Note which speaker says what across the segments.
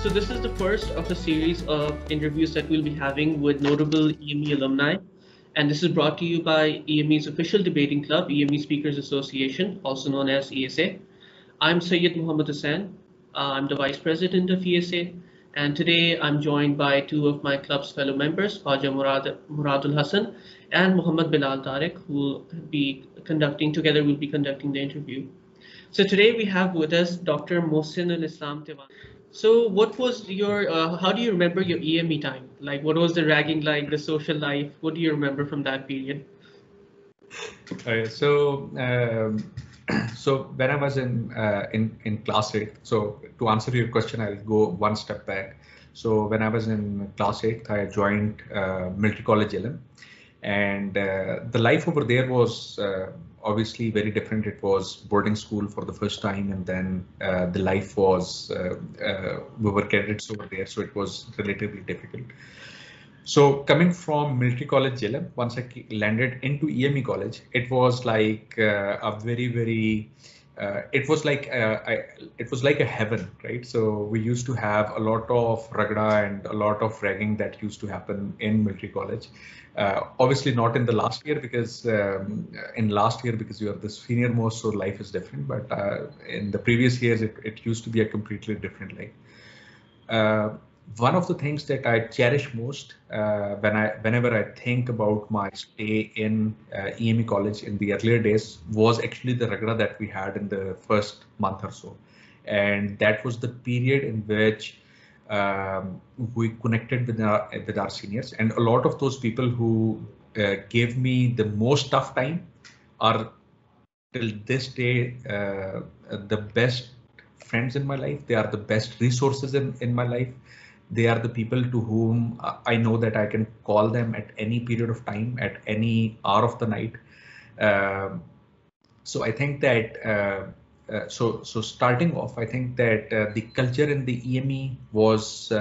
Speaker 1: So this is the first of a series of interviews that we'll be having with notable EME alumni. And this is brought to you by EME's official debating club, EME Speakers Association, also known as ESA. I'm Sayyid Muhammad Hassan. I'm the Vice President of ESA. And today I'm joined by two of my club's fellow members, Khwaja Muradul Hassan and Muhammad Bilal Tariq, who will be conducting the interview. So today we have with us Dr. Mohsin Islam Tiwana. So what was how do you remember your EME time? Like what was the ragging like, the social life? What do you remember from that period?
Speaker 2: So when I was in class 8, so to answer your question, I'll go one step back. So when I was in class 8, I joined Military College LM, and the life over there was obviously very different. It was boarding school for the first time, and then the life was we were cadets over there, so it was relatively difficult. So coming from Military College LM, once I landed into EME College, it was like a very it was like a heaven, right? So we used to have a lot of ragda and a lot of ragging that used to happen in Military College. Obviously not in the last year because you are the senior most, so life is different. But in the previous years, it used to be a completely different life. One of the things that I cherish most whenever I think about my stay in EME College in the earlier days was actually the ragda that we had in the first month or so. And that was the period in which we connected with our seniors. And a lot of those people who gave me the most tough time are till this day the best friends in my life. They are the best resources in my life. They are the people to whom I know that I can call them at any period of time, at any hour of the night. So I think that so starting off, I think that the culture in the EME was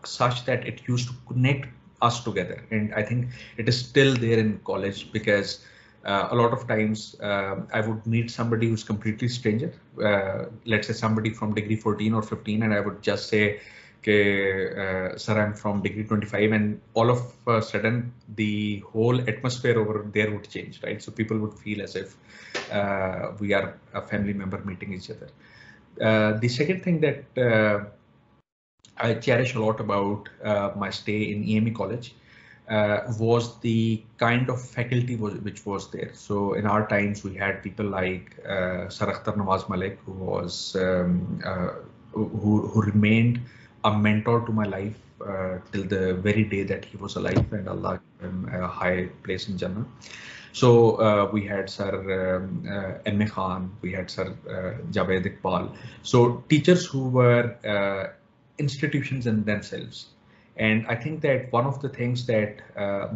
Speaker 2: such that it used to connect us together, and I think it is still there in college because a lot of times I would meet somebody who's completely stranger, let's say somebody from degree 14 or 15, and I would just say, sir, I'm from degree 25, and all of a sudden the whole atmosphere over there would change, right? So people would feel as if we are a family member meeting each other. The second thing that I cherish a lot about my stay in EME College was the kind of faculty which was there. So in our times, we had people like Sir Akhtar Nawaz Malik, who was who remained a mentor to my life till the very day that he was alive, and Allah gave him a high place in Jannah. So we had Sir M.A. Khan, we had Sir Javed Iqbal. So teachers who were institutions in themselves. And I think that one of the things that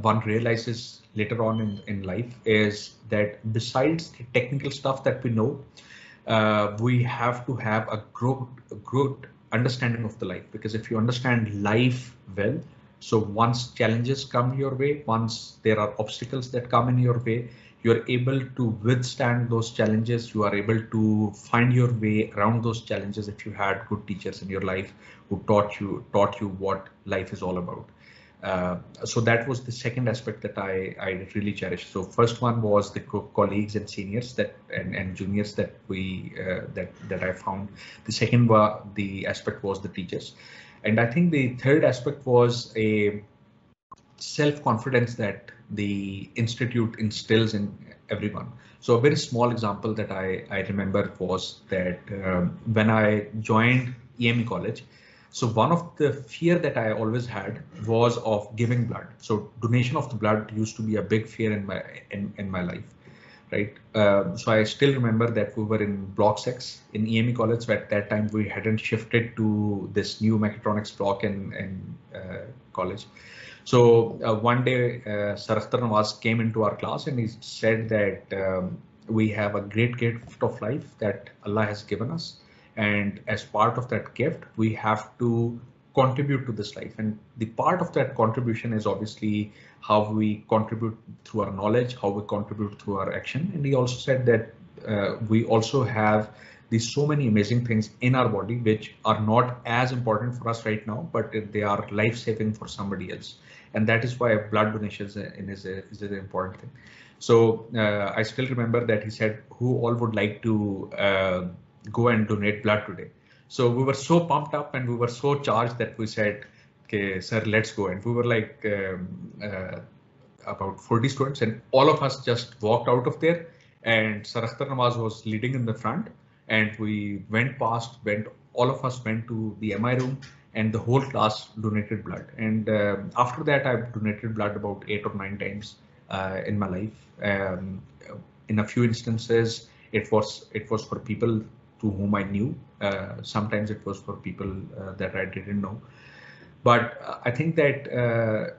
Speaker 2: one realizes later on in life is that besides the technical stuff that we know, we have to have a good understanding of the life, because if you understand life well, so once challenges come your way, once there are obstacles that come in your way, you're able to withstand those challenges. You are able to find your way around those challenges if you had good teachers in your life who taught you what life is all about. So that was the second aspect that I really cherished. So first one was the colleagues and seniors and juniors that that I found. The second the aspect was the teachers, and I think the third aspect was a self-confidence that the institute instills in everyone. So a very small example that I remember was that when I joined EME College, so one of the fear that I always had was of giving blood. So donation of the blood used to be a big fear in my life, right? So I still remember that we were in block 6 in EME College. So at that time we hadn't shifted to this new mechatronics block in college. So one day Sir Akhtar Nawaz came into our class and he said that we have a great gift of life that Allah has given us. And as part of that gift, we have to contribute to this life. And the part of that contribution is obviously how we contribute through our knowledge, how we contribute through our action. And he also said that we also have there's so many amazing things in our body which are not as important for us right now, but they are life-saving for somebody else. And that is why blood donation is an important thing. So I still remember that he said, who all would like to go and donate blood today? So we were so pumped up and we were so charged that we said, okay, sir, let's go. And we were like about 40 students, and all of us just walked out of there. And Sir Akhtar Nawaz was leading in the front, and we all of us went to the MI room, and the whole class donated blood. And after that, I've donated blood about 8 or 9 times in my life. In a few instances, it was for people to whom I knew. Sometimes it was for people that I didn't know. But I think that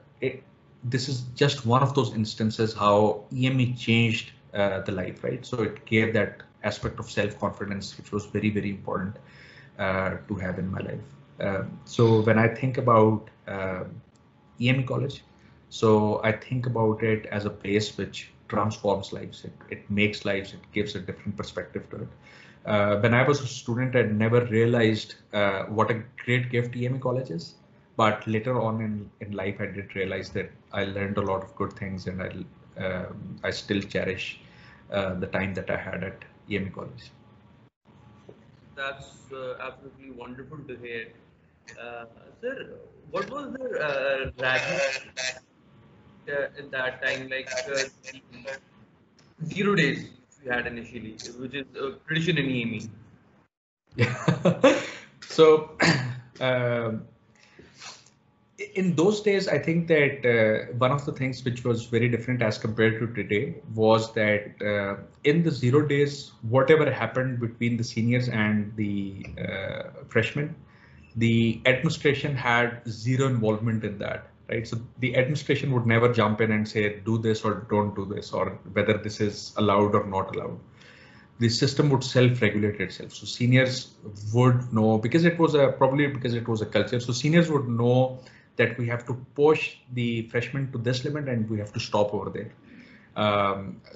Speaker 2: this is just one of those instances how EME changed the life, right? So it gave that aspect of self-confidence, which was very, very important to have in my life. So when I think about EME College, so I think about it as a place which transforms lives. It makes lives. It gives a different perspective to it. When I was a student, I never realized what a great gift EME College is. But later on in life, I did realize that I learned a lot of good things, and I still cherish the time that I had at EME College.
Speaker 3: That's absolutely wonderful to hear. Sir, what was the ragging in that time, like the 0 days we had initially, which is a tradition in EME?
Speaker 2: Yeah. So in those days, I think that one of the things which was very different as compared to today was that in the 0 days, whatever happened between the seniors and the freshmen, the administration had zero involvement in that, right? So the administration would never jump in and say, do this or don't do this, or whether this is allowed or not allowed. The system would self-regulate itself. So seniors would know, because it was probably because it was a culture. So seniors would know that we have to push the freshmen to this limit and we have to stop over there.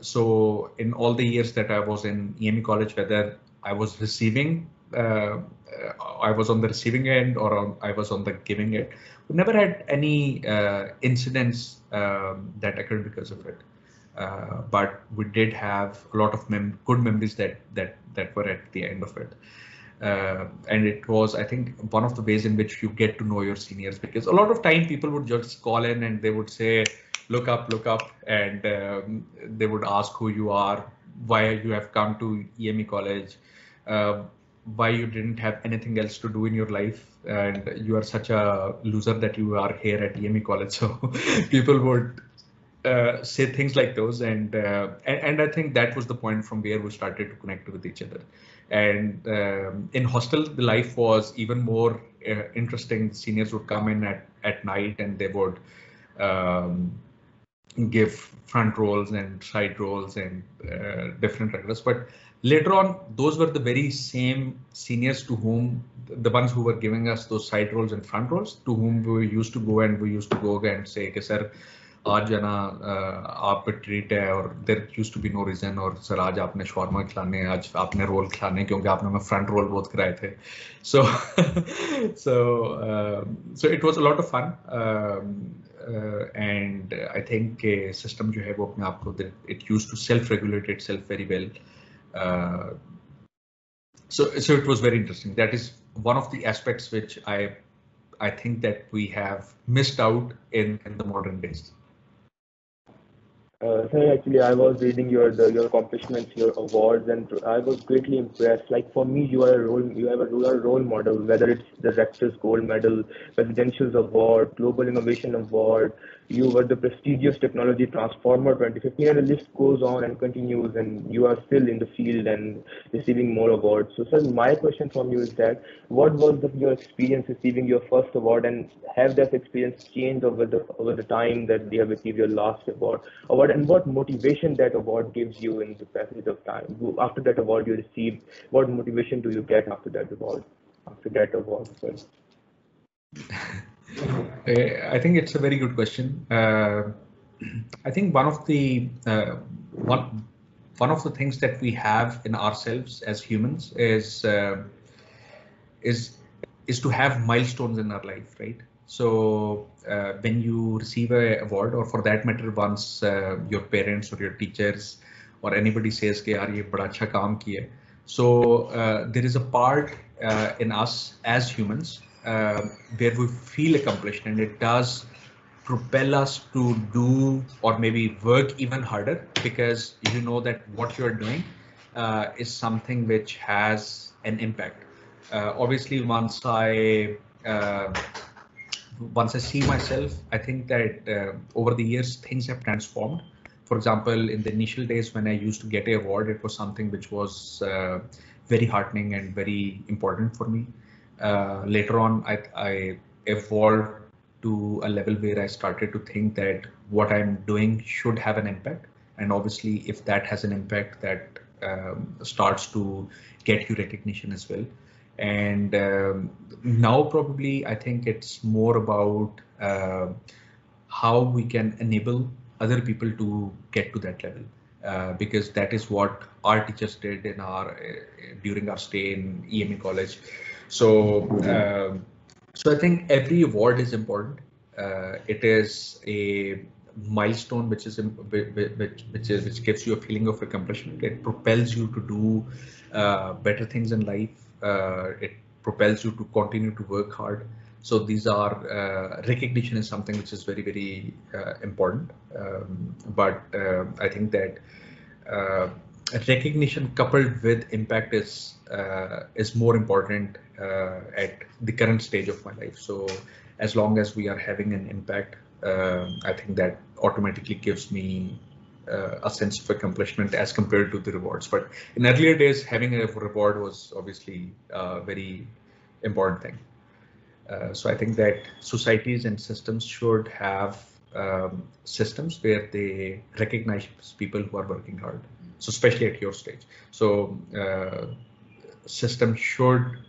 Speaker 2: So in all the years that I was in EME College, whether I was receiving, I was on the receiving end or I was on the giving end, we never had any incidents that occurred because of it. But we did have a lot of good memories that were at the end of it. And it was, I think, one of the ways in which you get to know your seniors, because a lot of time people would just call in and they would say, look up, and they would ask who you are, why you have come to EME College, why you didn't have anything else to do in your life, and you are such a loser that you are here at EME College. So people would say things like those, and I think that was the point from where we started to connect with each other. And in hostel, the life was even more interesting. Seniors would come in at night and they would give front roles and side roles and different regulars. But later on, those were the very same seniors to whom, the ones who were giving us those side roles and front roles, to whom we used to go and say, okay, sir, आज है ना आप पे ट्रीट है, और there used to be no reason, और sir आज आपने शॉर्मा खिलाने, आज आपने रोल खिलाने क्योंकि आपने हमें फ्रंट रोल बहुत कराए थे. So so it was a lot of fun, and I think system जो है वो अपने आप को, it used to self-regulate itself very well. So it was very interesting. That is one of the aspects which I think that we have missed out in the modern days.
Speaker 4: Sir, actually, I was reading your accomplishments, your awards, and I was greatly impressed. Like for me, you have a role model. Whether it's the Rector's Gold Medal, Presidential's Award, Global Innovation Award, you were the prestigious Technology Transformer 2015, and the list goes on and continues. And you are still in the field and receiving more awards. So, sir, my question from you is that what was your experience receiving your first award, and have that experience changed over the time that you have received your last award? And what motivation that award gives you in the passage of time? After that award you received, what motivation do you get after that award? Sorry.
Speaker 2: I think it's a very good question. I think one of the one of the things that we have in ourselves as humans is is to have milestones in our life, right? So when you receive a award, or for that matter, once your parents or your teachers or anybody says कि यार ये बड़ा अच्छा काम किया है, so there is a part in us as humans where we feel accomplished, and it does propel us to do or maybe work even harder, because you know that what you're doing is something which has an impact. Obviously, uh, once I see myself, I think that over the years things have transformed. For example, in the initial days when I used to get an award, it was something which was very heartening and very important for me. Later on, I evolved to a level where I started to think that what I'm doing should have an impact. And obviously, if that has an impact, that starts to get you recognition as well. And now probably I think it's more about how we can enable other people to get to that level, because that is what our teachers did in our during our stay in EME college. So so I think every award is important. It is a milestone which is which gives you a feeling of accomplishment. It propels you to do better things in life. It propels you to continue to work hard. So these are recognition is something which is very important. But I think that recognition coupled with impact is more important at the current stage of my life. So as long as we are having an impact, I think that automatically gives me a sense of accomplishment as compared to the rewards. But in earlier days, having a reward was obviously a very important thing. So I think that societies and systems should have systems where they recognize people who are working hard. So especially at your stage. So systems should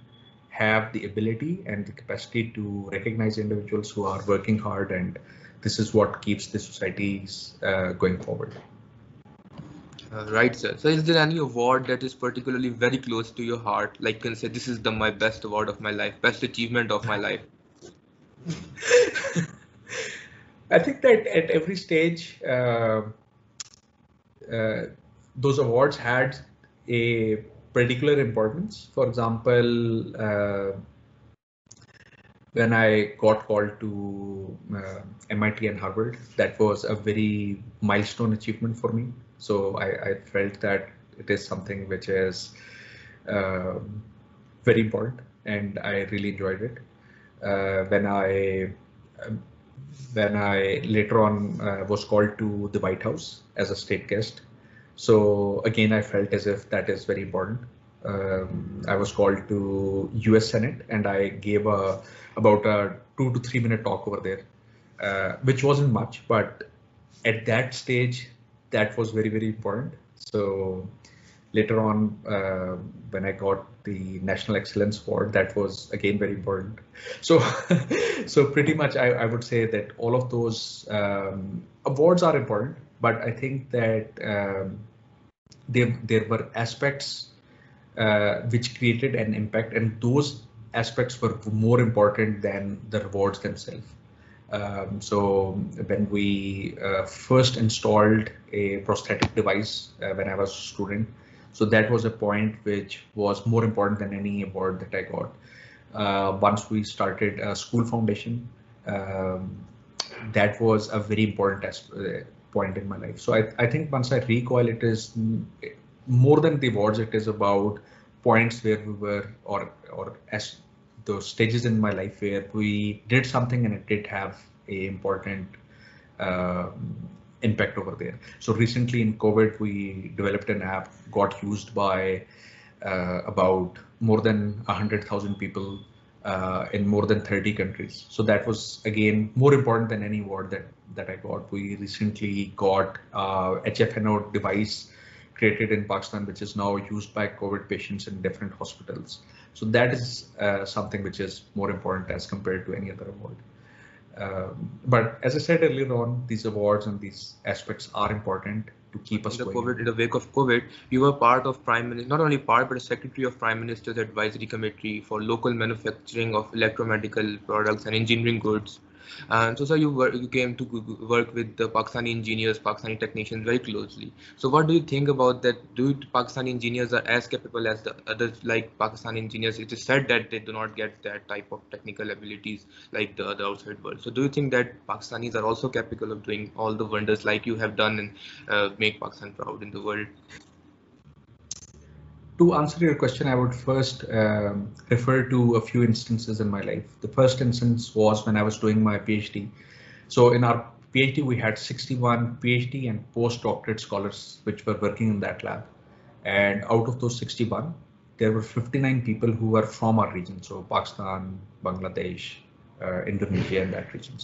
Speaker 2: have the ability and the capacity to recognize individuals who are working hard, and this is what keeps the societies going forward.
Speaker 5: Right, sir. So is there any award that is particularly very close to your heart? Like, can say this is my best award of my life, best achievement of my life?
Speaker 2: I think that at every stage, those awards had a particular importance. For example, when I got called to MIT and Harvard, that was a very milestone achievement for me. So I felt that it is something which is very important, and I really enjoyed it. When I later on was called to the White House as a state guest, so again I felt as if that is very important. I was called to US Senate, and I gave about a 2 to 3 minute talk over there, which wasn't much, but at that stage that was very important. So later on, when I got the National Excellence Award, that was again very important. So so pretty much I would say that all of those awards are important, but I think that there were aspects which created an impact, and those aspects were more important than the rewards themselves. So when we first installed a prosthetic device when I was a student, so that was a point which was more important than any award that I got. Once we started a school foundation, that was a very important point in my life. So I think once I recoil, it is more than the awards. It is about points where we were, or as those stages in my life where we did something and it did have a important impact over there. So recently in COVID, we developed an app, got used by about more than 100,000 people in more than 30 countries. So that was again more important than any award that I got. We recently got HFNO device created in Pakistan, which is now used by COVID patients in different hospitals. So that is something which is more important as compared to any other award. But as I said earlier on, these awards and these aspects are important keep us going.
Speaker 5: In the wake of COVID, you were part of Prime Minister, not only part, but a Secretary of Prime Minister's Advisory Committee for local manufacturing of electromedical products and engineering goods. And so, sir, you came to work with the Pakistani engineers, Pakistani technicians very closely. So, what do you think about that? Do Pakistani engineers are as capable as the others, like Pakistani engineers? It is said that they do not get that type of technical abilities like the outside world. So, do you think that Pakistanis are also capable of doing all the wonders like you have done and make Pakistan proud in the world?
Speaker 2: To answer your question, I would first refer to a few instances in my life. The first instance was when I was doing my PhD. So in our PhD, we had 61 PhD and postdoctorate scholars which were working in that lab. And out of those 61, there were 59 people who were from our region. So Pakistan, Bangladesh, Indonesia, and that region.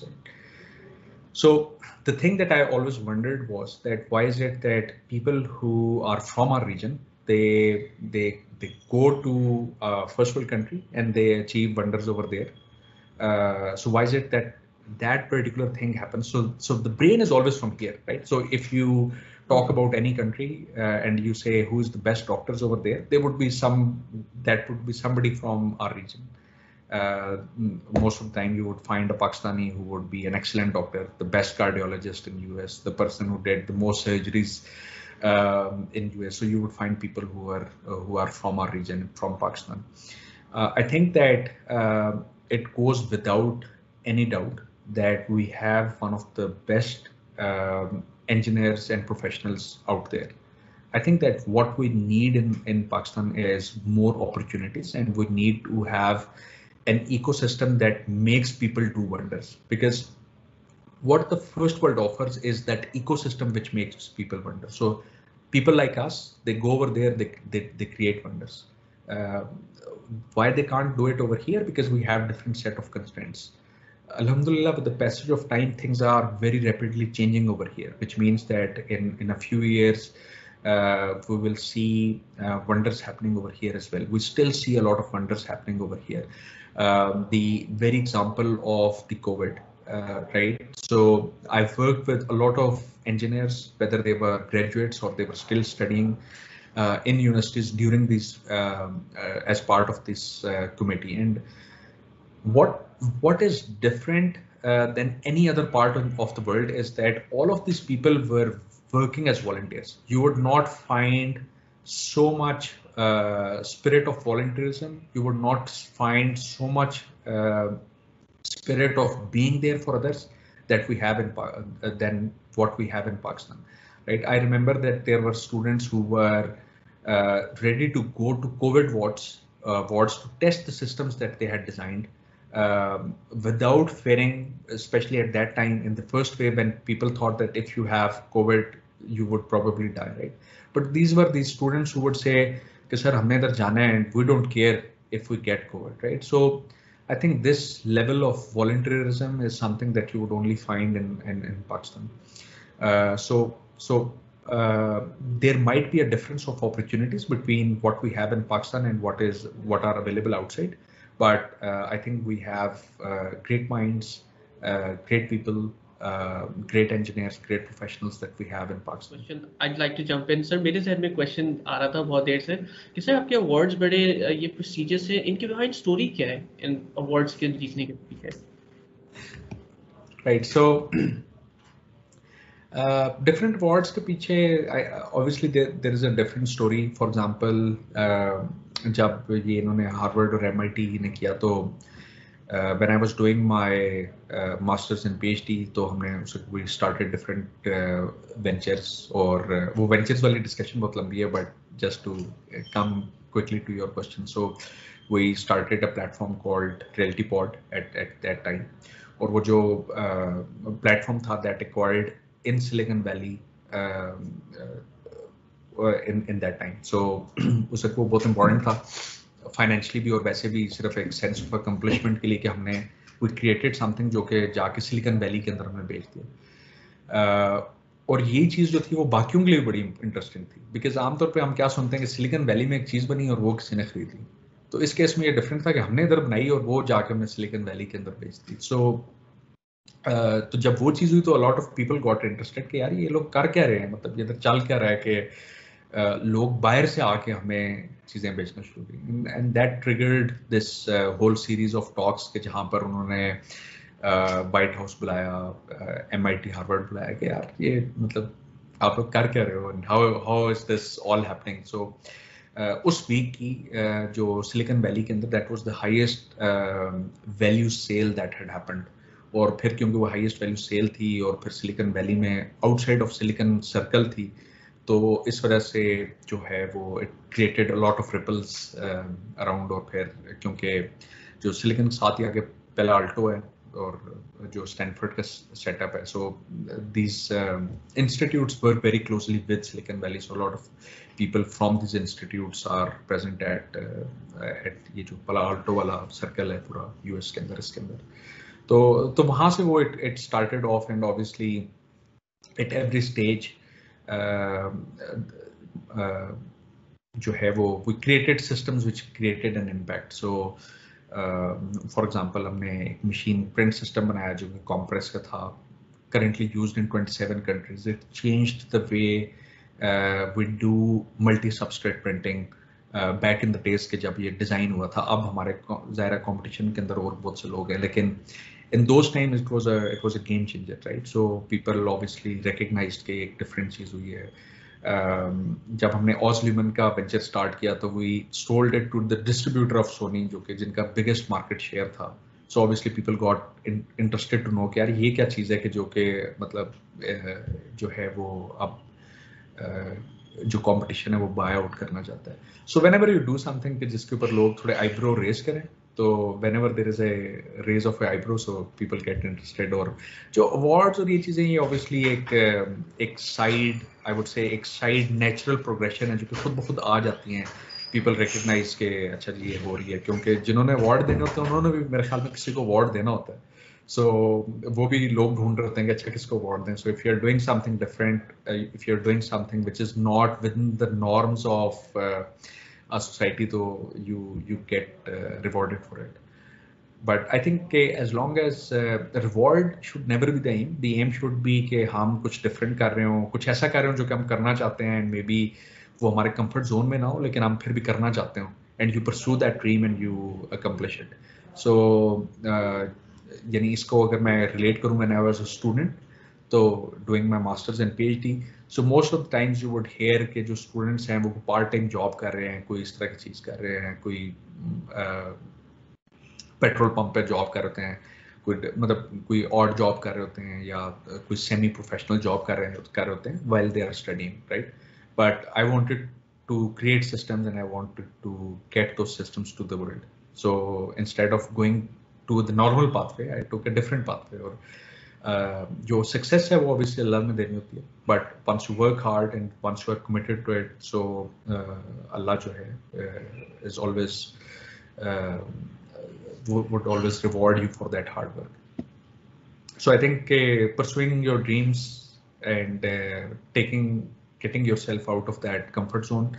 Speaker 2: So the thing that I always wondered was that why is it that people who are from our region, they go to a first world country and they achieve wonders over there. So why is it that that particular thing happens? So the brain is always from here, right? So if you talk about any country and you say who is the best doctors over there, there would be somebody from our region. Most of the time you would find a Pakistani who would be an excellent doctor, the best cardiologist in US, the person who did the most surgeries in US. So you would find people who are from our region, from Pakistan. I think that it goes without any doubt that we have one of the best engineers and professionals out there. I think that what we need in Pakistan is more opportunities, and we need to have an ecosystem that makes people do wonders, because what the first world offers is that ecosystem which makes people wonder. So people like us, they go over there, they create wonders. Why they can't do it over here? Because we have different set of constraints. Alhamdulillah, with the passage of time, things are very rapidly changing over here, which means that in a few years, we will see wonders happening over here as well. We still see a lot of wonders happening over here. The very example of the COVID, right? So I've worked with a lot of engineers, whether they were graduates or they were still studying in universities during this as part of this committee. And what is different than any other part of the world is that all of these people were working as volunteers. You would not find so much spirit of volunteerism. You would not find so much spirit of being there for others that we have than what we have in Pakistan, right? I remember that there were students who were ready to go to COVID wards to test the systems that they had designed without fearing, especially at that time in the first wave when people thought that if you have COVID, you would probably die, right? But these were these students who would say, "Sir, humne idhar jana hai and we don't care if we get COVID," right? So I think this level of volunteerism is something that you would only find in Pakistan. There might be a difference of opportunities between what we have in Pakistan and what are available outside. But I think we have great minds, great people, great engineers, great professionals that we have in Pakistan.
Speaker 1: Question, I'd like to jump in, sir. मेरे जहन में question आ रहा था बहुत देर से कि sir आपके awards बड़े ये प्रोसीजर्स है, इनके बिहाइंड स्टोरी क्या है इन अवार्ड्स के जीतने के पीछे?
Speaker 2: Right. So different awards के पीछे obviously there is a different story. For example, जब ये इन्होंने हार्वर्ड और MIT ने किया तो when I was doing my masters and PhD, तो हमने we started different ventures, और वो ventures वाली discussion बहुत लंबी है, but just to come quickly to your question, so we started a platform called RealityPod at that time, और वो जो platform था that acquired in Silicon Valley in that time, so उसको वो बहुत important था फाइनेंशियली भी और वैसे भी सिर्फ एक सेंस ऑफ अकम्पलिशमेंट के लिए कि हमने वी क्रिएटेड समथिंग जो कि जाके सिलिकॉन वैली के अंदर हमने बेच दिया। और ये चीज़ जो थी वो बाकियों के लिए बड़ी इंटरेस्टिंग थी, बिकॉज आमतौर पे हम क्या सुनते हैं कि सिलिकॉन वैली में एक चीज़ बनी और वो किसी ने खरीद ली, तो इस केस में ये डिफरेंट था कि हमने इधर बनाई और वो जाके हमने सिलिकॉन वैली के अंदर बेच दी। सो तो जब वो चीज़ हुई तो lot of people got interested कि यार ये लोग कर क्या रहे हैं, मतलब ये तो चल क्या रहा है कि लोग बाहर से आके हमें चीज़ें बेचना शुरू की, and that triggered this whole series of talks के जहाँ पर उन्होंने वाइट हाउस बुलाया, MIT हार्वर्ड बुलाया कि यार ये मतलब आप लोग कर क्या रहे हो, and how is this all happening. So उस वीक की जो सिलिकॉन वैली के अंदर that was the highest value sale that had happened. और फिर क्योंकि वो हाईएस्ट वैल्यू सेल थी और फिर सिलिकॉन वैली में आउटसाइड ऑफ सिलिकॉन सर्कल थी, तो इस वजह से जो है वो it created a lot of ripples around. और फिर क्योंकि जो सिलिकॉन के साथ ही आगे पहला अल्टो है और जो स्टैनफोर्ड का सेटअप है, so these institutes were very closely with silicon valley, so lot of people from these institutes are present at ये जो पला अल्टो वाला सर्कल है पूरा यूएस के अंदर, इसके अंदर. तो वहाँ से वो it started off, and obviously at every stage जो है वो we created systems which created an impact. So for example हमने एक machine print system बनाया जो कि compress का था, currently used in 27 countries. It changed the way we do multi-substrate printing back in the days के जब ये डिज़ाइन हुआ था. अब हमारे ज़ाहिर कंपटीशन के अंदर और बहुत से लोग हैं, लेकिन in those times it was a game changer, right? So people obviously recognized कि एक different चीज़ हुई है. जब हमने ऑसल्यूमन का वेंचर स्टार्ट किया तो we sold it to the distributor of Sony, जो कि जिनका biggest market share था. So obviously people got interested to know कि यार ये क्या चीज़ है कि जो कि मतलब जो है वो अब जो कंपटीशन है वो बाय आउट करना चाहता है. So whenever you do something कि जिसके ऊपर लोग थोड़े आईब्रो रेज करें, तो whenever there is a raise of eyebrow, so people get interested. और जो अवार्ड्स और ये चीज़ें, ये ऑब्वियसली एक साइड, आई वुड से एक साइड नेचुरल प्रोग्रेशन है जो कि खुद ब खुद आ जाती हैं. पीपल रिकग्नाइज के अच्छा जी ये हो रही है, क्योंकि जिन्होंने अवार्ड देने होते हैं उन्होंने भी मेरे ख्याल में किसी को अवार्ड देना होता है. So वो भी लोग ढूंढ रहे हैं कि अच्छा किसको अवार्ड दें. So if you're doing something different, if you're doing something which is not within the norms of a society, तो you get rewarded for it. But I think as long as the reward should never be the aim. The aim should be कि हम कुछ different कर रहे हो, कुछ ऐसा कर रहे हो जो कि हम करना चाहते हैं, and maybe वो हमारे comfort zone में ना हो, लेकिन हम फिर भी करना चाहते हो, and you pursue that dream and you accomplish it. So यानी इसको अगर मैं रिलेट करूँ, when I was a student, तो doing my masters and PhD, so most of the times you would hear के जो स्टूडेंट्स हैं वो पार्ट टाइम जॉब कर रहे हैं, कोई इस तरह की चीज़ कर रहे हैं, कोई पेट्रोल पंप पे जॉब कर रहे हैं, कोई मतलब कोई और जॉब कर रहे होते हैं, या कोई सेमी प्रोफेशनल जॉब कर रहे होते हैं while they are studying, right. But I wanted to create systems and I wanted to get those systems to the world. So instead of going to the normal pathway, I took a different pathway. और जो success है वो obviously Allah में देनी होती है, but once you work hard and once you are committed to it, so Allah जो है is always would always reward you for that hard work. So I think pursuing your dreams and getting yourself out of that comfort zone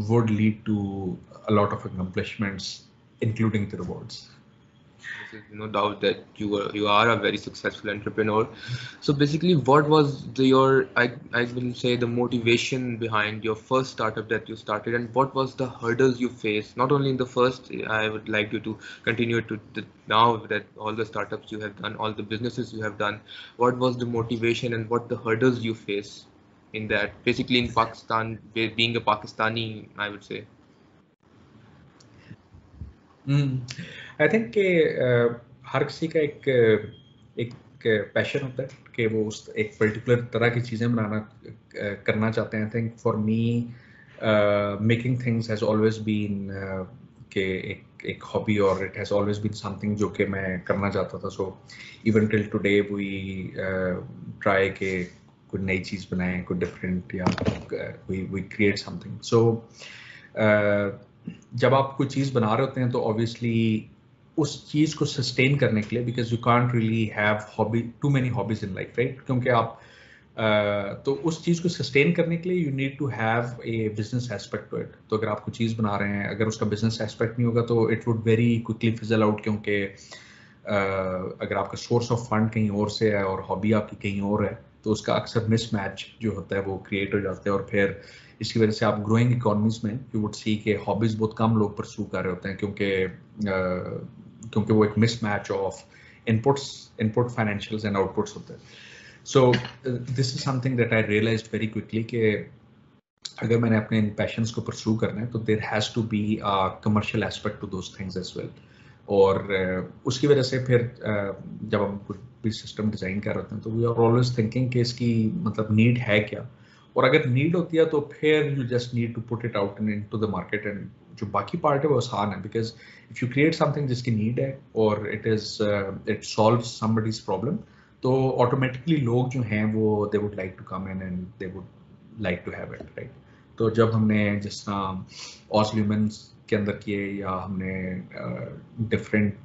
Speaker 2: would lead to a lot of accomplishments, including the rewards.
Speaker 5: There is no doubt that you are a very successful entrepreneur. So basically, what was your I will say the motivation behind your first startup that you started, and what was the hurdles you faced? Not only in the first, I would like you to continue to now that all the startups you have done, all the businesses you have done. What was the motivation and what the hurdles you face in that? Basically, in Pakistan, being a Pakistani, I would say.
Speaker 2: I think कि हर किसी का एक passion होता है कि वो उस एक पर्टिकुलर तरह की चीज़ें करना चाहते हैं. I think for me making things has always been कि एक हॉबी, और it has always been something जो कि मैं करना चाहता था. So even till today we try के कोई नई चीज़ बनाएं, कोई डिफरेंट, या वी क्रिएट समथिंग. सो जब आप कोई चीज़ बना रहे होते हैं तो ऑब्वियसली उस चीज़ को सस्टेन करने के लिए, because you can't really have too many hobbies in life, right, क्योंकि आप तो उस चीज़ को सस्टेन करने के लिए you need to have a business aspect to it. तो अगर आप कोई चीज़ बना रहे हैं, अगर उसका बिजनेस एस्पेक्ट नहीं होगा तो it would very quickly fizzle out, क्योंकि अगर आपका सोर्स ऑफ फंड कहीं और से है और हॉबी आपकी कहीं और है तो उसका अक्सर मिसमैच जो होता है वो क्रिएट हो जाता है और फिर इसकी वजह से आप ग्रोइंग इकोनॉमीज में यू वुड सी के हॉबीज बहुत कम लोग परस्यू कर रहे होते हैं क्योंकि वो एक mismatch of input financials and outputs होते हैं. So this is something that I realized very quickly कि अगर मैंने अपने पैशंस को परस्यू करना है तो there has to be a commercial aspect to those things as well. और उसकी वजह से फिर जब हम कुछ भी सिस्टम डिजाइन कर रहे हैं तो वी आर ऑलवेज थिंकिंग कि इसकी मतलब नीड है क्या, और अगर नीड होती है तो फिर you just need to put it out into the market. And जो बाकी पार्ट है वो आसान है because if you create something जिसकी नीड है और इट सॉल्व्स समबडीज प्रॉब्लम तो ऑटोमेटिकली लोग जो हैं वो they would like to come in and they would like to have it, right. तो जब हमने जिस तरह ऑसल्यूमेंस के अंदर किए या हमने डिफरेंट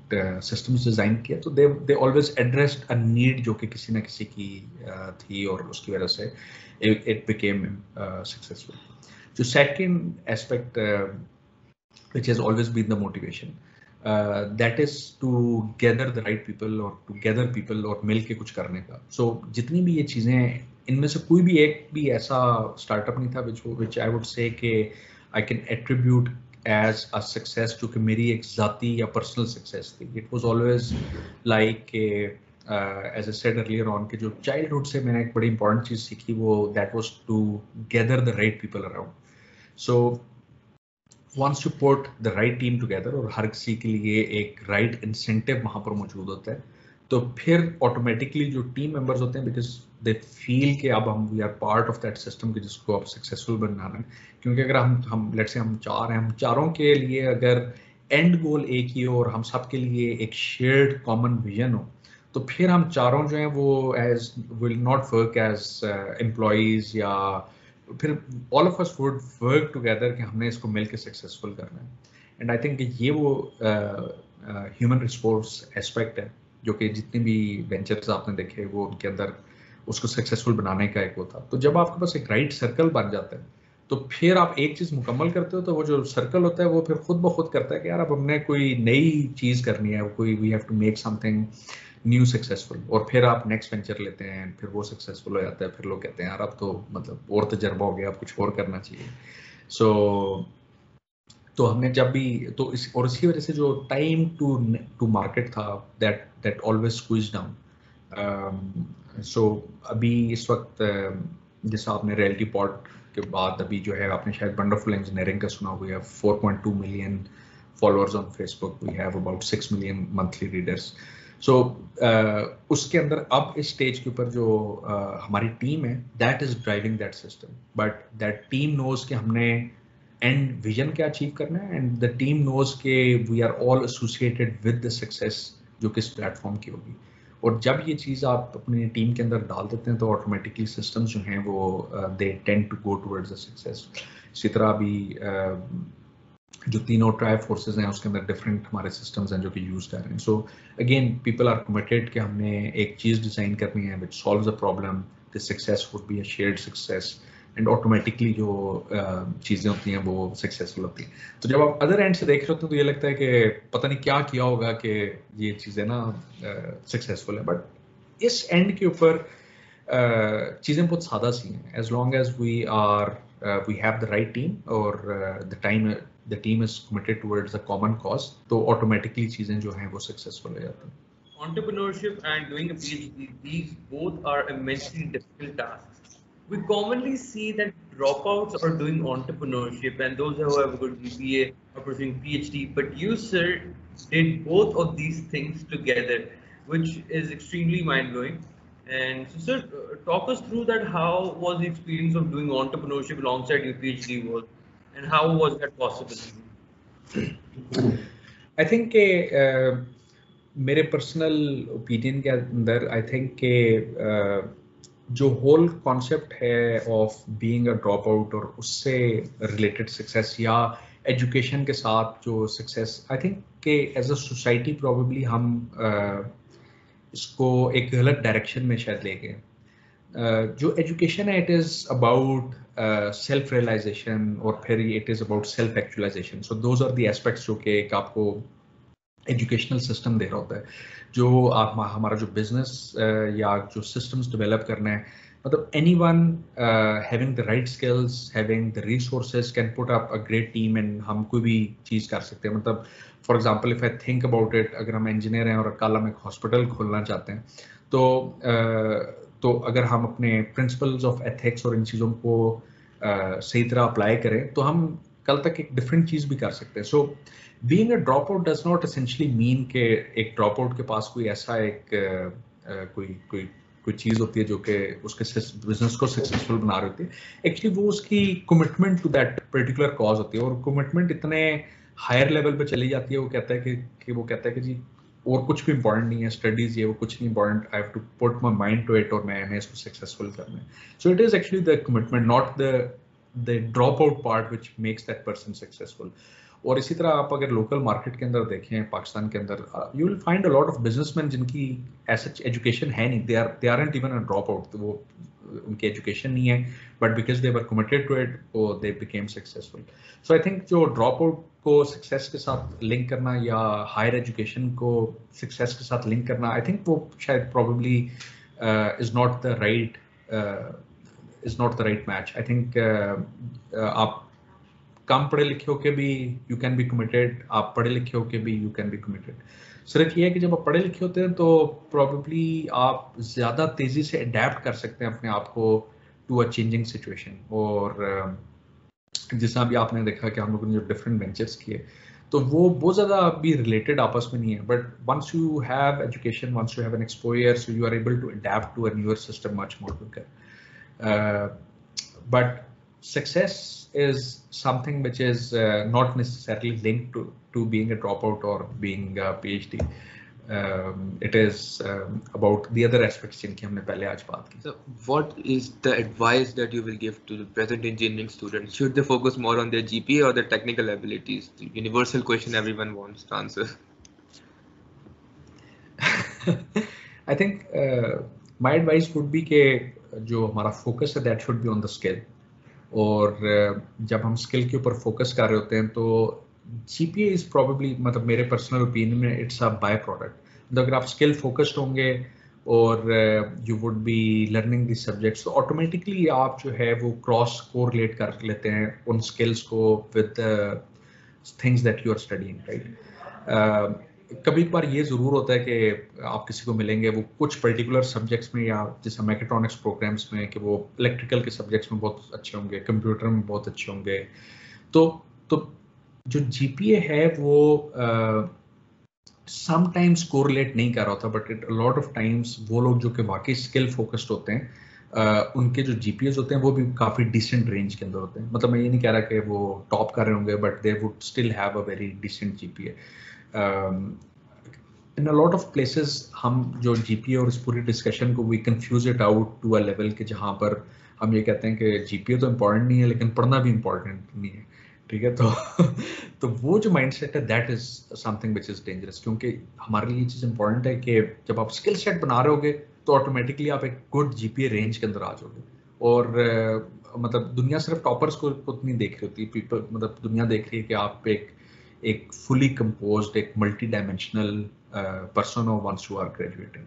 Speaker 2: सिस्टम्स डिजाइन किए तो they always addressed a need जो कि किसी ना किसी की थी और उसकी वजह से it became successful. So second aspect which has always been the motivation that is to gather the right people or to gather people और मिल के कुछ करने का. So जितनी भी ये चीजें इनमें से कोई भी एक भी ऐसा स्टार्टअप नहीं था which I would say कि I can attribute as a success जो कि मेरी एक जाती या personal success थी. It was always like as I said earlier on कि जो childhood से मैंने एक बड़ी important चीज सीखी वो that was to gather the right people around. So once you put the right team together और हर किसी के लिए एक right incentive वहाँ पर मौजूद होता है तो फिर automatically जो team members होते हैं because they feel कि अब हम we are part of that system कि जिसको अब successful बनाना है. क्योंकि अगर हम let's say हम चार हैं, हम चारों के लिए अगर end goal एक ही हो और हम सब के लिए एक shared common vision हो तो फिर हम चारों जो हैं वो as will not work as employees या फिर all of us would work together कि हमने इसको मिलकर सक्सेसफुल करना है. एंड आई थिंक ये वो ह्यूमन रिसोर्स एस्पेक्ट है जो कि जितने भी वेंचर्स आपने देखे वो उनके अंदर उसको सक्सेसफुल बनाने का एक वो था. तो जब आपके पास एक राइट सर्कल बन जाता है तो फिर आप एक चीज मुकम्मल करते हो तो वो जो सर्कल होता है वो फिर खुद ब खुद करता है कि यार अब हमने कोई नई चीज करनी है, कोई we have to make something new successful. और फिर आप नेक्स्ट वेंचर लेते हैं, फिर वो सक्सेसफुल हो जाता है, फिर लोग कहते हैं यार अब तो मतलब और तजर्बा हो गया, अब कुछ और करना चाहिए. सो तो हमने जब भी तो और इसकी वजह से जो टाइम टू मार्केट था दैट ऑलवेज स्क्वीज डाउन. सो अभी इस वक्त जैसा आपने रियलिटी पॉड के बाद अभी जो है आपने शायद वंडरफुल इंजीनियरिंग का सुना हुआ है, 4.2 million followers on Facebook, we have about 6 million monthly readers. So उसके अंदर अब इस स्टेज के ऊपर जो हमारी टीम है that is driving that system, but that team knows कि हमने एंड विजन क्या अचीव करना है एंड द टीम नोज के we are all associated with the success जो कि इस प्लेटफॉर्म की होगी. और जब ये चीज़ आप अपनी टीम के अंदर डाल देते हैं तो ऑटोमेटिकली सिस्टम्स जो हैं वो they tend to go towards the success. इसी तरह अभी जो तीनों ट्राइब फोर्सेस हैं उसके अंदर डिफरेंट हमारे सिस्टम्स हैं जो कि यूज कर रहे हैं. So again people are committed कि हमने एक चीज़ डिज़ाइन करनी है which solves a problem, the success would be a shared success and automatically जो चीज़ें होती हैं वो सक्सेसफुल होती हैं. तो जब आप अदर एंड से देख रहे होते हैं तो ये लगता है कि पता नहीं क्या किया होगा कि ये चीज़ें ना सक्सेसफुल है. बट इस एंड के ऊपर चीज़ें बहुत सादा सी हैं. As long as we have the right team और the team is committed towards a common cause, तो automatically चीजें जो हैं वो successful हो जाती हैं.
Speaker 3: Entrepreneurship and doing a PhD, these both are immensely difficult tasks. We commonly see that dropouts are doing entrepreneurship and those who have a good BBA are pursuing PhD, but you, sir, did both of these things together, which is extremely mind-blowing. And so, sir, talk us through that. How was the experience of doing entrepreneurship alongside your PhD work? And how was that possible?
Speaker 2: I think मेरे personal opinion के अंदर I think के जो whole concept है of being a drop out और उससे related success या education के साथ जो सक्सेस, आई थिंक के एज अ सोसाइटी प्रोबेबली हम इसको एक गलत डायरेक्शन में शायद ले गए. जो एजुकेशन है it is about self realization और फिर it is about self actualization. So those are the aspects जो कि आपको एजुकेशनल सिस्टम दे रहा होता है, जो आप हमारा जो बिजनेस या जो सिस्टम्स डेवलप करना है, मतलब anyone having the right skills, having the resources can put up a great team and हम कोई भी चीज़ कर सकते हैं. मतलब for example if I think about it, अगर हम इंजीनियर हैं और कल हम एक हॉस्पिटल खोलना चाहते हैं, तो अगर हम अपने प्रिंसिपल्स ऑफ एथिक्स और इन चीज़ों को सही तरह अप्लाई करें तो हम कल तक एक डिफरेंट चीज़ भी कर सकते हैं. So being a drop out does not essentially mean के एक ड्रॉप आउट के पास कोई ऐसा एक कोई चीज़ होती है जो कि उसके बिजनेस को सक्सेसफुल बना रही होती है. एक्चुअली वो उसकी commitment to that particular cause होती है, और कमिटमेंट इतने हायर लेवल पे चली जाती है, वो कहता है कि जी और कुछ भी इंपॉर्टेंट नहीं है, स्टडीज ये वो कुछ नहीं important, I have to put my mind to it और मैंने इसको सक्सेसफुल करना है. So it is actually the commitment, not the drop out part which makes that person successful. और इसी तरह आप अगर लोकल मार्केट के अंदर देखें पाकिस्तान के अंदर, you will find a lot of businessman जिनकी ऐसा एजुकेशन है नहीं, they aren't even a drop out, वो उनकी एजुकेशन नहीं है, but because they were committed to it they became successful. So I think जो ड्रॉप आउट को सक्सेस के साथ लिंक करना या हायर एजुकेशन को सक्सेस के साथ लिंक करना, आई थिंक वो शायद probably is not the right match. I think आप कम पढ़े लिखे होके भी यू कैन बी कमिटेड, आप पढ़े लिखे होके भी यू कैन बी कमिटेड. सिर्फ ये है कि जब आप पढ़े लिखे होते हैं तो प्रॉबेबली आप ज़्यादा तेज़ी से अडेप्ट कर सकते हैं अपने आप को टू अ चेंजिंग सिचुएशन. और जिस अभी आपने देखा कि हम लोगों ने जो डिफरेंट वेंचर्स किए, तो वो बहुत ज़्यादा अभी रिलेटेड आपस में नहीं है, but once you have education, once you have an exposure, so you are able to adapt to a newer system much more quicker. But success is something which is not necessarily linked to being a dropout or being a PhD. It is about the other aspects जिनकी हमने पहले आज बात की.
Speaker 5: So what is the advice that you will give to the present engineering students? Should they focus more on their GPA or their technical abilities? The universal question everyone wants to answer.
Speaker 2: I think my advice would be कि जो हमारा focus है that should be on the skill. और जब हम skill के ऊपर focus कर रहे होते हैं तो GPA इज प्रॉबेबली, मतलब मेरे पर्सनल ओपिनियन में इट्स अ बाय प्रोडक्ट. तो अगर आप स्किल फोकस्ड होंगे और you would be learning this subjects, तो ऑटोमेटिकली आप जो है वो क्रॉस कोरिलेट कर लेते हैं उन स्किल्स को with things that you are studying, right. कभी बार ये ज़रूर होता है कि आप किसी को मिलेंगे वो कुछ पर्टिकुलर सब्जेक्ट्स में, या जैसे मैकेट्रॉनिक्स प्रोग्राम्स में, कि वो इलेक्ट्रिकल के सब्जेक्ट्स में बहुत अच्छे होंगे, कंप्यूटर में बहुत अच्छे होंगे. तो जो GPA है वो समटाइम्स कोरिलेट नहीं कर रहा होता, but it lot of times वो लोग जो कि वाकई स्किल फोकस्ड होते हैं, उनके जो GPAs होते हैं वो भी काफ़ी डिसेंट रेंज के अंदर होते हैं. मतलब मैं ये नहीं कह रहा कि वो टॉप कर रहे होंगे, but they would still have a very decent GPA. In a lot of places हम जो GPA और इस पूरी डिस्कशन को we confuse it out to a level के जहाँ पर हम ये कहते हैं कि GPA तो इम्पॉर्टेंट नहीं है लेकिन पढ़ना भी इम्पॉर्टेंट नहीं है, ठीक है. तो वो जो माइंडसेट है that is something which is dangerous, क्योंकि हमारे लिए ये चीज़ इंपॉर्टेंट है कि जब आप स्किल सेट बना रहे होगे तो ऑटोमेटिकली आप एक गुड GPA रेंज के अंदर आ जाओगे. और मतलब दुनिया सिर्फ टॉपर्स को नहीं देख रही होती, पीपल, मतलब दुनिया देख रही है कि आप एक फुली कंपोज्ड, एक मल्टी डायमेंशनल पर्सन हो वंस यू आर ग्रेजुएटिंग.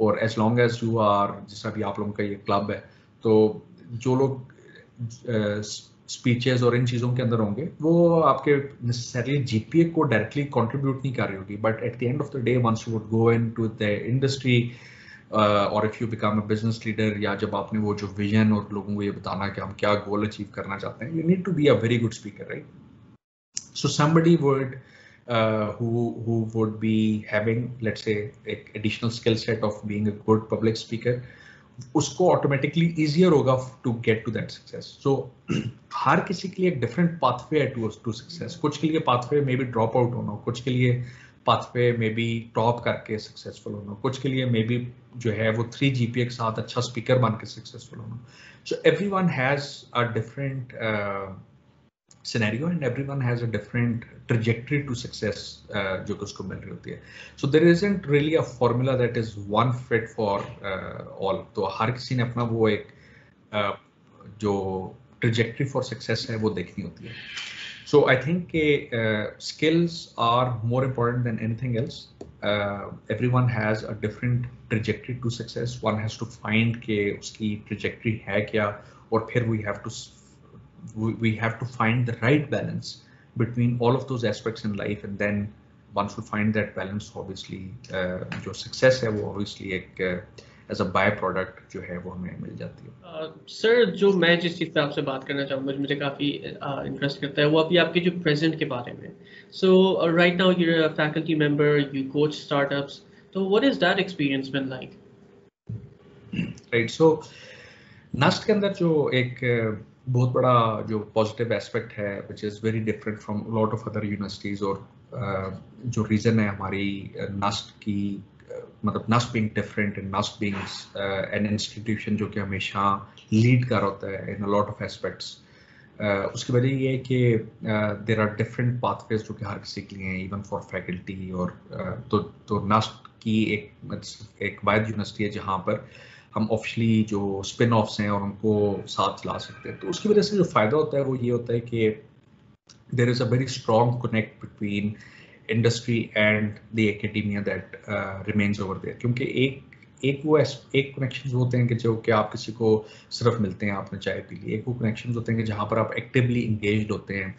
Speaker 2: और as long as you are, जैसा भी आप लोगों का ये क्लब है, तो जो लोग स्पीचेस और इन चीज़ों के अंदर होंगे वो आपके नेसेसरली GPA को डायरेक्टली कंट्रीब्यूट नहीं कर रही होगी, but at the end of the day once you would go into the industry और if you become a business leader, या जब आपने वो जो विजन और लोगों को ये बताना कि हम क्या गोल अचीव करना चाहते हैं, you need to be a very good speaker, right. So somebody would who would be having, let's say, एक additional skill set of being a good public speaker, उसको automatically easier होगा to get to that success. So हर किसी के लिए एक different pathway है to success. कुछ के लिए pathway maybe drop out होना, कुछ के लिए pathway maybe top करके successful होना, कुछ के लिए maybe जो है वो 3 GPA के साथ अच्छा speaker बन के successful होना. So everyone has a different scenario and everyone has a different trajectory to success जो कि उसको मिल रही होती है. So there isn't really a formula that is one fit for all. तो हर किसी ने अपना वो एक जो trajectory for success है वो देखनी होती है. So I think skills are more important than anything else. Everyone has a different trajectory to success. One has to find कि उसकी trajectory है क्या, और फिर we have to find the right balance between all of those aspects in life, and then once we find that balance, obviously जो success है वो obviously एक as a by product जो है वो हमें मिल जाती है।
Speaker 1: सर जो मैं जिस चीज़ पे आपसे बात करना चाहूँगा, मुझे काफ़ी इंटरेस्ट करता है, वो अभी आपके जो प्रेजेंट के बारे में। So right now you are a faculty member, you coach startups, तो what is that experience been like?
Speaker 2: Right, so NUST के अंदर जो एक बहुत बड़ा जो पॉजिटिव एस्पेक्ट है which is very different from lot of other universities, और जो रीज़न है हमारी नस्ट की मतलब NUST being different and NUST being an institution जो कि हमेशा लीड कर होता है in a lot of aspects, उसकी वजह ये है कि देर आर डिफरेंट पाथवेज जो कि हर किसी के लिए हैं, इवन फॉर फैकल्टी। और तो नस्ट की एक वायद यूनिवर्सिटी है जहाँ पर हम ऑफिशियली जो स्पिन ऑफ्स हैं और उनको साथ ला सकते हैं। तो उसकी वजह से जो फ़ायदा होता है वो ये होता है कि there is a very strong connect between industry and the academia that remains over there. क्योंकि एक कनेक्शन होते हैं कि जो कि आप किसी को सिर्फ मिलते हैं, आपने चाय पी ली। एक वो कनेक्शन होते हैं कि जहाँ पर आप एक्टिवली इंगेज्ड होते हैं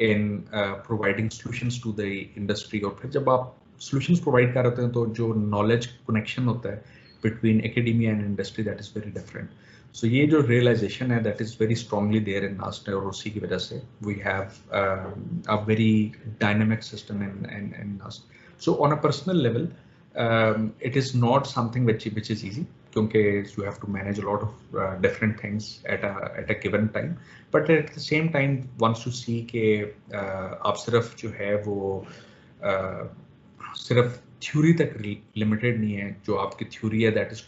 Speaker 2: in providing solutions to the industry. और फिर जब आप सॉल्यूशंस प्रोवाइड कर रहे हैं तो जो नॉलेज कनेक्शन होता है between academia and industry, that is very different. So ये जो realization है that is very strongly there in NAST, और उसी की वजह से we have a very dynamic system in NAST. So on a personal level, it is not something which is easy, क्योंकि you have to manage a lot of different things at a given time. But at the same time, once you see कि आप सिर्फ जो है वो सिर्फ theory तक limited नहीं है, जो आपकी थ्योरी है that is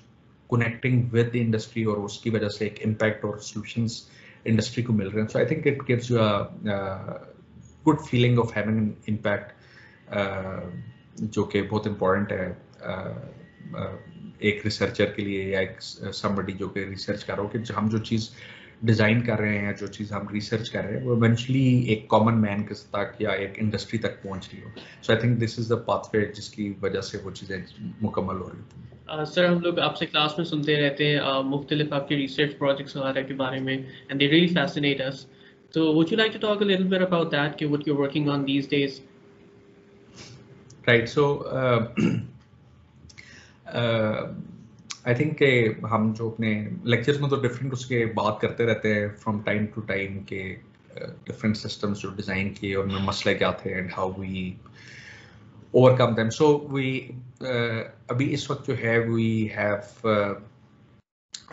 Speaker 2: connecting with the industry, और उसकी वजह से एक इम्पैक्ट और सॉल्यूशंस इंडस्ट्री को मिल रहे हैं। So I think it gives you a good feeling of having an impact, जो कि बहुत इम्पोर्टेंट है एक रिसर्चर के लिए, या एक समबडी जो कि रिसर्च कर रहा हो कि हम जो चीज़ डिज़ाइन कर रहे हैं, जो चीज़ हम रिसर्च कर रहे हैं, वो इवेंचुअली एक कॉमन मैन के तक या एक इंडस्ट्री तक पहुंच रही हो। So I think this is the pathway जिसकी वजह से वो चीज़ें मुकम्मल हो रही थी।
Speaker 1: सर हम लोग आपसे क्लास में सुनते रहते हैं मुख्तलिफ आपके रिसर्च प्रोजेक्ट्स वगैरह के बारे में, and they really fascinate us. तो would you like to talk a little bit about that, कि what you are working on these days?
Speaker 2: Right, so I think हम जो अपने लेक्चर्स में तो डिफरेंट उसके बात करते रहते हैं फ्रॉम टाइम टू टाइम के डिफरेंट सिस्टम्स जो डिज़ाइन किए और उनमें मसले क्या थे and how we overcome them. So we अभी इस वक्त जो है वी हैव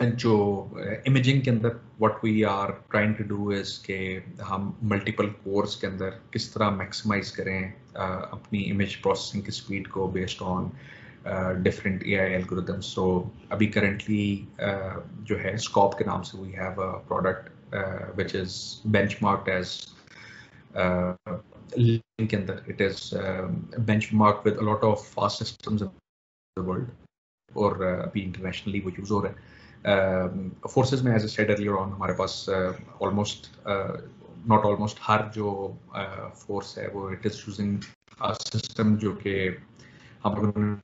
Speaker 2: जो इमेजिंग के अंदर what we are trying to do is के हम मल्टीपल कोर्स के अंदर किस तरह मैक्सिमाइज करें अपनी इमेज प्रोसेसिंग की स्पीड को based on different AI algorithms. So अभी currently जो है Scope के नाम से we have a product which is benchmarked as link के अंदर it is benchmarked with a lot of fast systems in the world, और अभी internationally वो use हो रहा है। Forces में as I said earlier on हमारे पास almost not almost हर जो force है वो it is using a system जो कि हम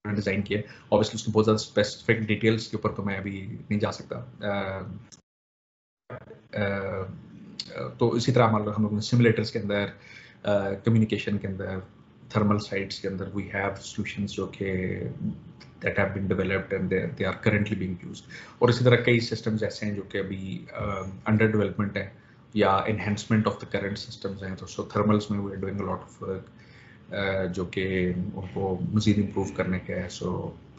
Speaker 2: डिजाइन किया। ऑब्वियसली उसमें बहुत ज़्यादा स्पेसिफिक डिटेल्स के ऊपर तो मैं अभी नहीं जा सकता। तो इसी तरह हम लोग सिमुलेटर्स के अंदर, कम्युनिकेशन के अंदर, थर्मल साइट्स के अंदर वी हैव सॉल्यूशंस जो कि that have been developed and they are currently being used. और इसी तरह कई सिस्टम्स ऐसे हैं जो कि अभी अंडर डेवलपमेंट है या enhancement of the current systems हैं। तो सो थर्मल्स में we are doing a lot of work जो कि उनको मज़ीद इम्प्रूव करने के है। So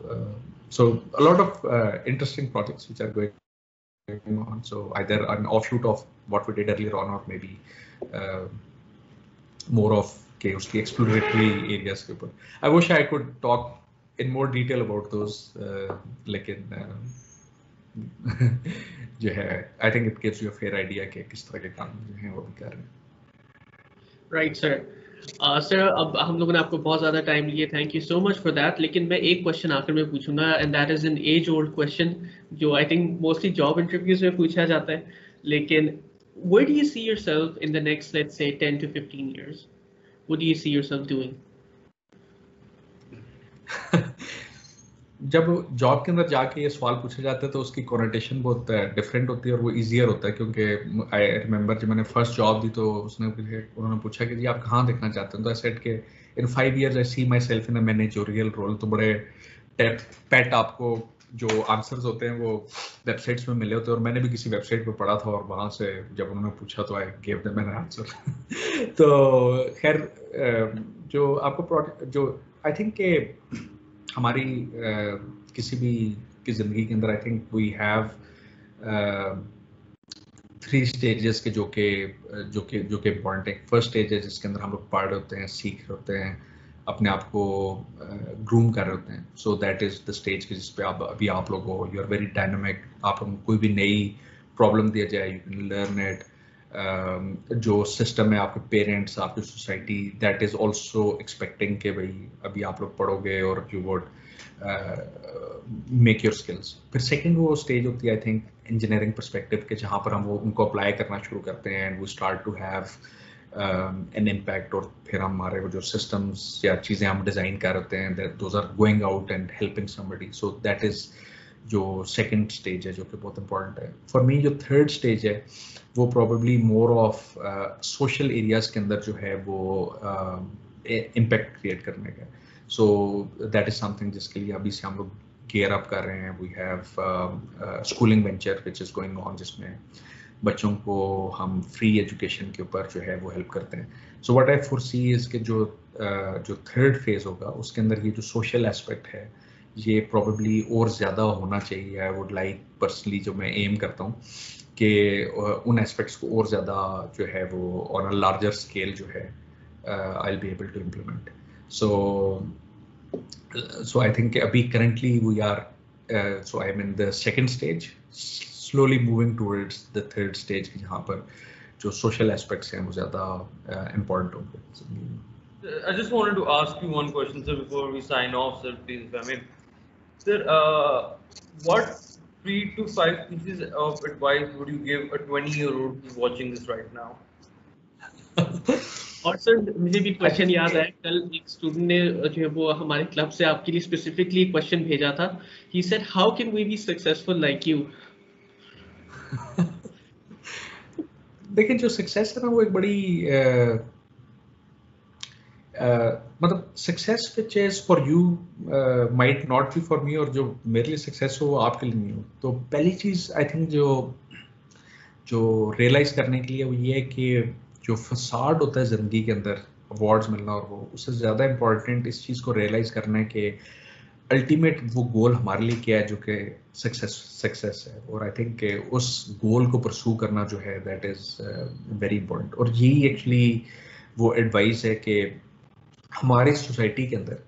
Speaker 2: a lot of interesting projects which are going on, so either an offshoot of what we did earlier on और मे बी मोर ऑफ के उसकी एक्सप्लोरेटरी एरियाज के ऊपर। I wish I could talk in more detail about those, लेकिन जो है आई think it gives you a fair idea कि किस तरह के काम जो हैं वो भी कर रहे हैं।
Speaker 1: Right sir. सर अब हम लोगों ने आपको बहुत ज़्यादा टाइम लिया, thank you so much for that. लेकिन मैं एक क्वेश्चन आखिर में पूछूंगा, and that is an age old question जो I think mostly job interviews में पूछा जाता है। लेकिन where do you see yourself in the next, let's say, 10 to 15 years? What do you see yourself doing?
Speaker 2: जब जॉब के अंदर जाके ये सवाल पूछे जाते हैं तो उसकी कोनोटेशन बहुत डिफरेंट होती है और वो इजियर होता है, क्योंकि आई रिमेंबर जब मैंने फर्स्ट जॉब दी तो उन्होंने पूछा कि जी आप कहाँ देखना चाहते हैं, तो आई सेड कि in 5 years I see myself in a managerial role. तो बड़े पेट आपको जो आंसर्स होते हैं वो वेबसाइट्स में मिले होते हैं, और मैंने भी किसी वेबसाइट पे पढ़ा था और वहाँ से जब उन्होंने पूछा तो I gave them an answer. तो खैर जो आपको जो आई थिंक के हमारी किसी भी की ज़िंदगी के अंदर I think we have 3 stages के जो कि इम्पॉर्टेंट है। फर्स्ट स्टेज है जिसके अंदर हम लोग पढ़ रहे होते हैं, सीख रहे होते हैं, अपने आप को ग्रूम कर रहे होते हैं। सो दैट इज़ द स्टेज के जिस पे अभी आप लोग हो, यू आर वेरी डायनामिक। आप कोई भी नई प्रॉब्लम दिया जाए यू कैन लर्न इट। जो सिस्टम है, आपके पेरेंट्स, आपकी society, that is also expecting कि भाई अभी आप लोग पढ़ोगे और you would make your skills. फिर सेकंड वो स्टेज होती है आई थिंक इंजीनियरिंग पर्सपेक्टिव के, जहाँ पर हम वो उनको अप्लाई करना शुरू करते हैं and we start to have an impact. और फिर हमारे वो जो सिस्टम्स या चीज़ें हम डिज़ाइन कर होते हैं those are going out and helping somebody. So that is जो सेकंड स्टेज है जो कि बहुत इंपॉर्टेंट है। फॉर मी जो थर्ड स्टेज है वो probably more of social areas के अंदर जो है वो इम्पैक्ट क्रिएट करने का। सो दैट इज समथिंग जिसके लिए अभी से हम लोग गेयर अप कर रहे हैं। We have schooling venture which is going on, जिसमें बच्चों को हम फ्री एजुकेशन के ऊपर जो है वो हेल्प करते हैं। So what I foresee is कि जो थर्ड फेज होगा उसके अंदर ये जो सोशल एस्पेक्ट है ये प्रोबेबली और ज़्यादा होना चाहिए। आई वुड लाइक पर्सनली जो मैं एम करता हूँ कि उन एस्पेक्ट्स को और ज़्यादा जो है वो ऑन अ लार्जर स्केल जो है I will be able to implement. So I think अभी currently we are so I am in the second stage, slowly moving towards the third stage, जहाँ पर जो सोशल एस्पेक्ट्स हैं वो ज़्यादा important होंगे।
Speaker 3: I just wanted to ask you one question, sir, before we sign off, sir, please, if I may. Sir, what 3 to 5 pieces of advice would you give a 20-year-old who's watching this right now?
Speaker 1: और sir मुझे भी question याद आया, कल एक student ने जो है वो हमारे क्लब से आपके लिए स्पेसिफिकली क्वेश्चन भेजा था। He said how can we be successful like you.
Speaker 2: देखिए जो सक्सेस है ना वो एक बड़ी मतलब success which is for you might not be for me, और जो मेरे लिए सक्सेस हो वो आपके लिए नहीं हो। तो पहली चीज़ आई थिंक जो रियलाइज करने के लिए वो ये है कि जो फसाड होता है ज़िंदगी के अंदर, अवार्ड्स मिलना और वो, उससे ज़्यादा इम्पॉर्टेंट इस चीज़ को रियलाइज करना है कि अल्टीमेट वो गोल हमारे लिए क्या है जो कि सक्सेस है। और आई थिंक उस गोल को परसू करना जो है दैट इज़ वेरी इंपॉर्टेंट। और यही एक्चुअली वो एडवाइस है कि हमारे सोसाइटी के अंदर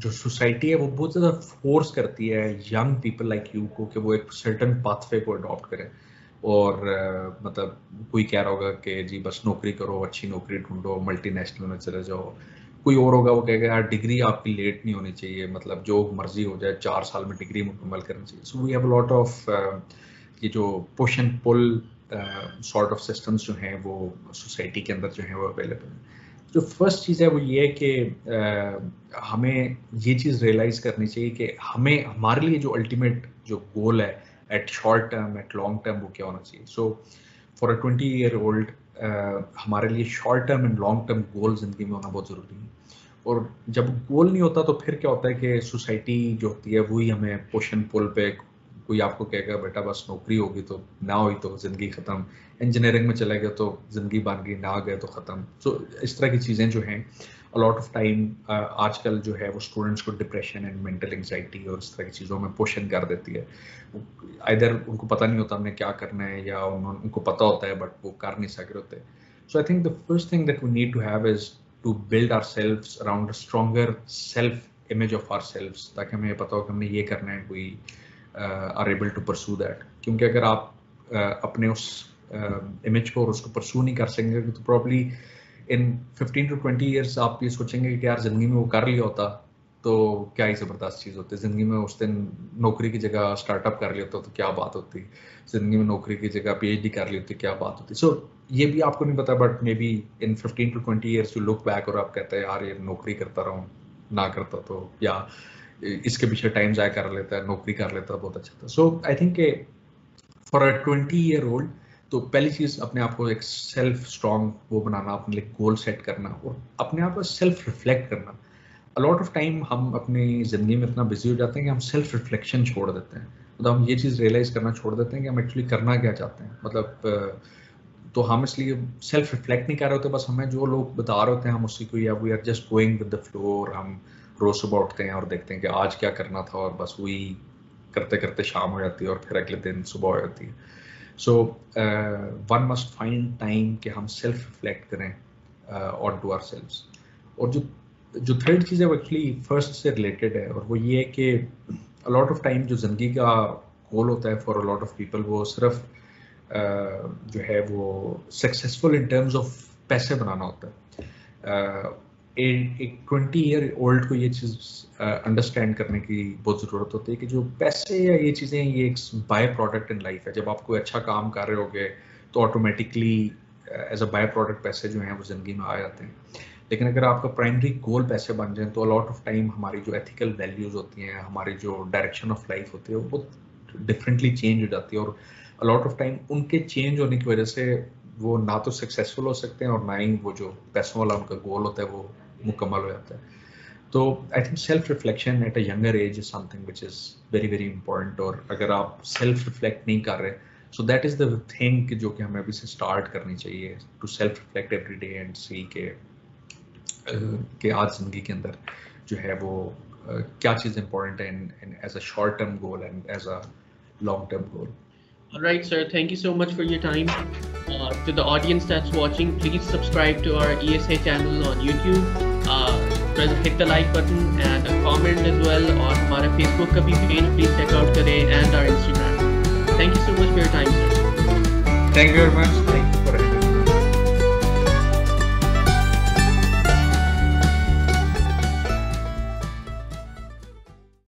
Speaker 2: जो सोसाइटी है वो बहुत ज़्यादा फोर्स करती है यंग पीपल लाइक यू को कि वो एक सर्टन पाथवे को अडॉप्ट करें। और मतलब कोई कह रहा होगा कि जी बस नौकरी करो, अच्छी नौकरी ढूंढो, मल्टीनेशनल में चले जाओ। कोई और होगा वो कहेगा यार डिग्री आपकी लेट नहीं होनी चाहिए, मतलब जो मर्जी हो जाए 4 साल में डिग्री मुकम्मल करनी चाहिए। So we have a lot of ये जो push and pull sort of systems जो हैं वो सोसाइटी के अंदर जो है वो अवेलेबल हैं। जो फर्स्ट चीज़ है वो ये है कि हमें ये चीज़ रियलाइज़ करनी चाहिए कि हमें हमारे लिए जो अल्टीमेट जो गोल है at short term at long term वो क्या होना चाहिए। सो फॉर अ 20-year-old हमारे लिए short term and long term गोल ज़िंदगी में होना बहुत ज़रूरी है। और जब गोल नहीं होता तो फिर क्या होता है कि सोसाइटी जो होती है वही हमें पुश एंड पुल पे, कोई आपको कहेगा बेटा बस नौकरी होगी तो ना हुई तो ज़िंदगी ख़त्म, इंजीनियरिंग में चला गया तो ज़िंदगी बन गई, ना गए तो ख़त्म। सो इस तरह की चीज़ें जो हैं अलॉट ऑफ टाइम आजकल जो है वो स्टूडेंट्स को डिप्रेशन एंड मेंटल एंजाइटी और इस तरह की चीज़ों में पुश कर देती है। आइदर उनको पता नहीं होता हमने क्या करना है या उनको पता होता है बट वो कर नहीं सक रहे होते। So I think the first thing that we need to have is to build ourselves around a stronger self image of ourselves, ताकि हमें पता हो कि हमने ये करना है, कोई are able to pursue that. क्योंकि अगर आप अपने उस इमेज को और उसको परसू नहीं कर सकेंगे तो प्रॉब्ली इन 15 to 20 years आप ये सोचेंगे कि यार ज़िंदगी में वो कर लिया होता तो क्या ही ज़बरदस्त चीज़ होती है ज़िंदगी में। उस दिन नौकरी की जगह स्टार्टअप कर लिया तो क्या बात होती, ज़िंदगी में नौकरी की जगह PhD कर ली होती, क्या बात होती। सो ये भी आपको नहीं पता, but may be in 15 to 20 years you look back और आप कहते हैं यार ये नौकरी करता रहा हूँ, ना करता तो, या इसके पीछे टाइम ज़ाया कर लेता है, नौकरी कर लेता, बहुत अच्छा था। सो I think for a 20-year-old तो पहली चीज़ अपने आप को एक सेल्फ स्ट्रॉन्ग वो बनाना, अपने लिए गोल सेट करना और अपने आप को सेल्फ रिफ्लेक्ट करना। अ लॉट ऑफ टाइम हम अपनी ज़िंदगी में इतना बिजी हो जाते हैं कि हम सेल्फ रिफ्लेक्शन छोड़ देते हैं। मतलब हम ये चीज़ रियलाइज़ करना छोड़ देते हैं कि हम एक्चुअली करना क्या चाहते हैं। मतलब तो हम इसलिए सेल्फ रिफ्लेक्ट नहीं कर रहे होते, बस हमें जो लोग बता रहे होते हैं हम उसी को, या we are just going with the flow, और हम रोज सुबह उठते हैं और देखते हैं कि आज क्या करना था और बस वही करते करते शाम हो जाती है और फिर अगले दिन सुबह हो जाती है। So one must find time कि हम सेल्फ रिफ्लेक्ट करें ऑन टू आवरसेल्व्स। और जो थर्ड चीज़ है वो एक्चुअली फर्स्ट से रिलेटेड है, और वो ये है कि अ लॉट ऑफ टाइम जो ज़िंदगी का गोल होता है for a lot of people, वो सिर्फ जो है वो सक्सेसफुल इन टर्म्स ऑफ पैसे बनाना होता है। एक 20-year-old को ये चीज़ अंडरस्टैंड करने की बहुत ज़रूरत होती है कि जो पैसे या ये चीज़ें, ये एक बाय प्रोडक्ट इन लाइफ है। जब आप कोई अच्छा काम कर रहे होगे तो automatically as a by product पैसे जो हैं वो ज़िंदगी में आ जाते हैं। लेकिन अगर आपका प्राइमरी गोल पैसे बन जाए तो लॉट ऑफ टाइम हमारी जो एथिकल वैल्यूज़ होती हैं, हमारी जो डायरेक्शन ऑफ लाइफ होती है वो डिफरेंटली चेंज हो जाती है। और लॉट ऑफ टाइम उनके चेंज होने की वजह से वो ना तो सक्सेसफुल हो सकते हैं और ना ही वो जो पैसों वाला उनका गोल होता है वो मुकम्मल हो जाता है। तो I think self reflection at a younger age is something which is very very important. और अगर आप सेल्फ रिफ्लेक्ट नहीं कर रहे, so that is the thing जो कि हमें अभी से स्टार्ट करनी चाहिए, to self reflect every day and see के आज जिंदगी के अंदर जो है वो क्या चीज़ इंपॉर्टेंट है as a short term goal and as a long term goal.
Speaker 1: All right, sir. Thank you so much for your time. To the audience that's watching, please subscribe to our ESA channel on YouTube. Hit the like button and a comment as well. और हमारा Facebook का भी page please check out करें and our Instagram. Thank you so much for your time, sir.
Speaker 2: Thank you very much. Thank you.